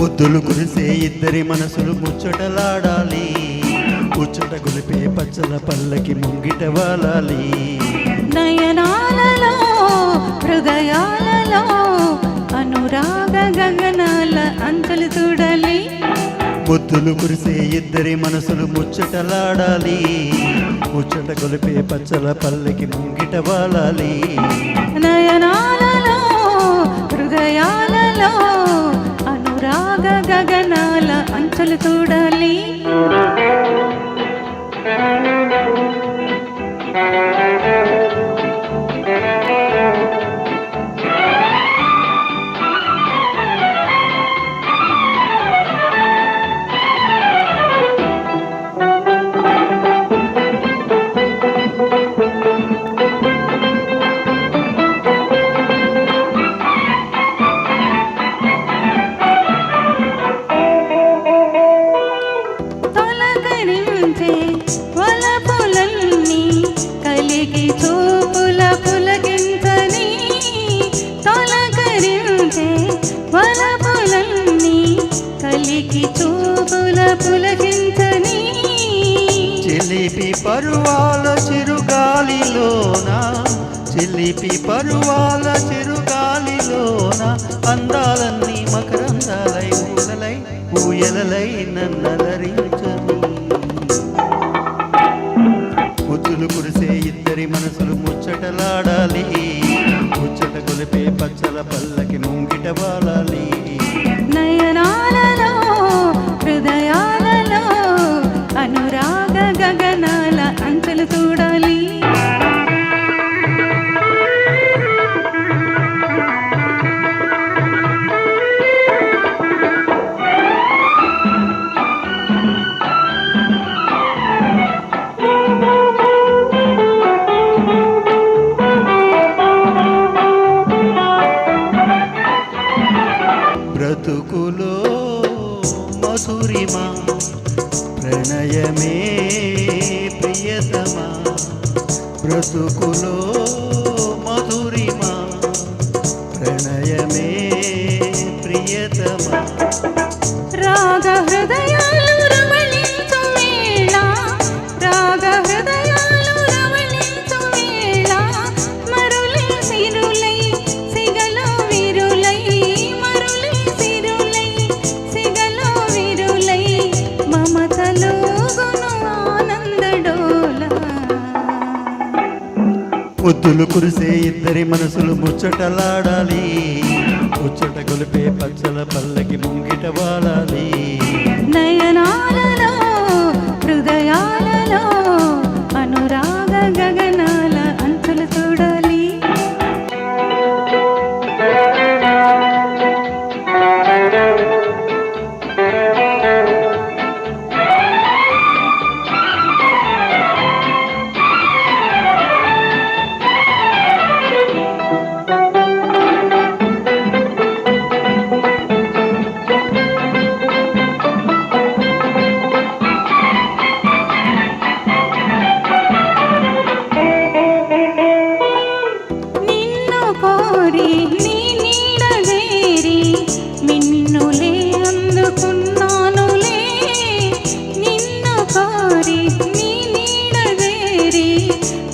ముద్దులు కురిసే ఇద్దరి మనసులు ముచ్చటలాడాలి, ముచ్చట గొలిపే పచ్చల పల్లకి ముంగిట వాలాలి. నయనాలలో హృదయాలలో అనురాగ గగనాల అంతలు చూడాలి. ముద్దులు కురిసే ఇద్దరి మనసులు ముచ్చటలాడాలి, ముచ్చట గొలిపే పచ్చల పల్లకి ముంగిట వాలాలి. నయనాలలో హృదయాలలో అనురాగ గగనాల అంచలు చూడాలి. వలపులన్నీ కలిగి చూపుల పులకించని, తొలకరించే వలపులన్నీ కలిగి చూపుల పులకించని. చిలిపి పరువాల చిరుగాలిలోన, చిలిపి పరువాల చిరుగాలిలోన అందాలన్నీ మకరందాలై ఊయలై ఊయలలై నన్నలరించని. ముద్దులు కురిసే ఇద్దరి మనసులు ముచ్చటలాడాలి, ముచ్చట గొలిపే పచ్చల పల్లకి ముంగిట వాలాలి. నయనాలలో హృదయాలలో అనురాగ గగనాల అంచలు చూడాలి. బ్రతుకులో మధురిమా ప్రణయమే ప్రియతమా, బ్రతుకులో మధురిమా ప్రణయమే ప్రియతమా. రాగ హృదయాలు రమణించు వేళ, రాగ హృదయాలు రమణించు వేళ మరులై సిరులై సిగలో విరులై, మరులై సిరులై సిగలో విరులై మమతలో గును ఆనందడోల. ముద్దులు కురిసే ఇద్దరి మనసులు ముచ్చటలాడాలి, ముచ్చట గొలిపే పచ్చల పల్లకి ముంగిట వాలాలి. నయనాలలో హృదయాలలో అనురాగ గగనాల అంచులు చూడాలి. కోరి నీ నీడ చేరి మిన్నులే అందుకున్నానులే, నిన్ను కోరి నీ నీడ చేరి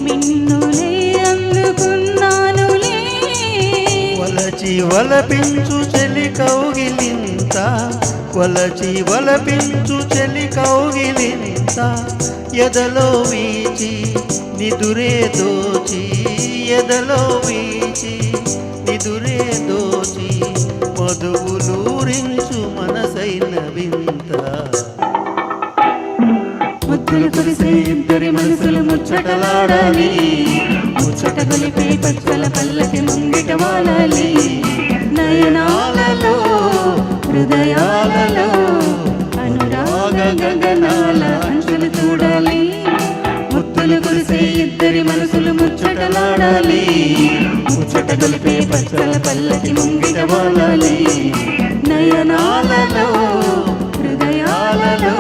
మిన్నులే అందుకున్నానులే. వలచి వలపించు చెలి కౌగిలింత, వలచి వలపించు చెలి కౌగిలింత ఎదలో వీచి నిదురే దోచి, ఎదలో వీచి నిదురే దోచి మధువులూరించు మనసైన వింత. ముద్దులు కురిసే ఇద్దరి మనసులు ముచ్చటలాడాలి, ముచ్చట గొలిపే పచ్చల పల్లకి ముంగిట వాలాలి. నయనాలలో హృదయాలలో అనురాగ గగనాల అంచులు చూడాలి. ముద్దులు కురిసే ఇద్దరి మనసులు ముచ్చటలాడాలి, ముచ్చట గొలిపే పచ్చల పల్లకి ముంగిట వాలాలి. నయనాలలో హృదయాలలో